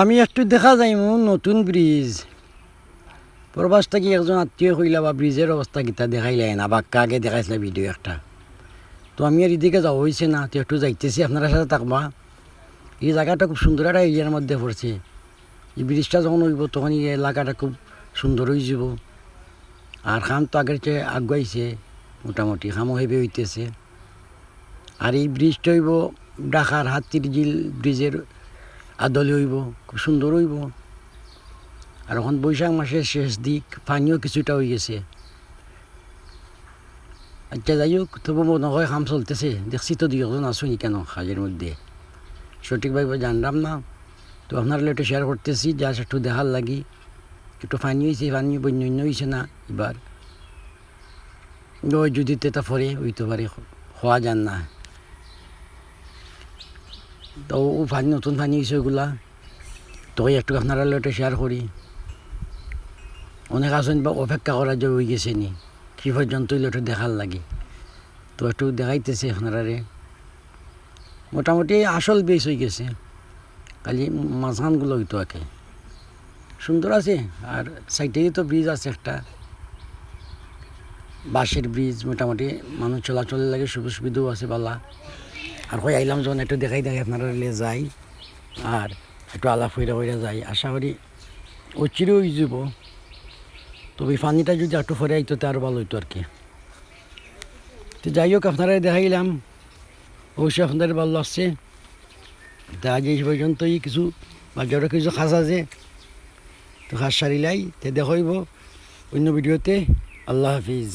আমি একটু দেখা যাইমু নতুন ব্রিজ প্রবাসটা কি একজন আত্মীয় কইলা বা ব্রিজের অবস্থা কিতা দেখাইলে না বাক্কা আগে দেখাইছিল ভিডিও একটা। তো আমি আর এদিকে যাওয়া হয়েছে না, তো একটু যাইতেছি আপনারা সাথে থাকবা। এই জায়গাটা খুব সুন্দর একটা এরিয়ার মধ্যে পড়ছে। এই ব্রিজটা যখন হইব তখন এই এলাকাটা খুব সুন্দর হয়ে যাব। আর খাম তো আগের চেয়ে আগুয়াইছে, মোটামুটি খামও হেবে হইতেছে। আর এই ব্রিজটা হইব ঢাকার হাতিরঝিল ব্রিজের আদলে হইব, খুব সুন্দর হইব। আর এখন বৈশাখ মাসের শেষ দিক, পানিও কিছুটা হয়ে গেছে। আচ্ছা যাই হোক, তবু মনে হয় কাম চলতেছে। দেখছি তো দুই একজন আসুনি কেন কাজের মধ্যে, সঠিকভাবে জানলাম না। তো আপনারা একটু শেয়ার করতেছি, যা একটু দেখার লাগি। একটু পানি হয়েছে, পানি বন্য হয়েছে না এবার। ওই যদি তেতা ফরে হইতে পারে, হওয়া যান না। তো ও পানি নতুন পানি হয়েছে ওইগুলা, তো একটু আপনারা একটু শেয়ার করি। অনেক আসেন বা অপেক্ষা করার যে হয়ে গেছে নি কি পর্যন্ত একটু দেখার লাগে। তো একটু দেখাইতেছে আপনারা। মোটামুটি আসল বেশ হয়ে গেছে, খালি মাঝখানগুলো হইতো আগে সুন্দর আছে। আর সাইডেই তো ব্রিজ আছে একটা, বাঁশের ব্রিজ। মোটামুটি মানুষ চলাচলের লাগে সুযোগ সুবিধাও আছে বালা। আর কই আইলাম যখন একটু দেখাই আপনারা যাই, আর একটু আলাপ হইরা যাই। আশা করি অচিরেও হয়ে যাব। তবে পানিটা যদি একটু ফরে আইতো তো আরও ভালো হইতো আর কি। তো যাই হোক, আপনারা দেখাইলাম, অবশ্যই আপনাদের ভালো লাগছে। তা আজ এই পর্যন্তই। কিছু বাজারে কিছু খাস আছে, তো খাস সারিলাই তে দেখাইব অন্য ভিডিওতে। আল্লাহ হাফিজ।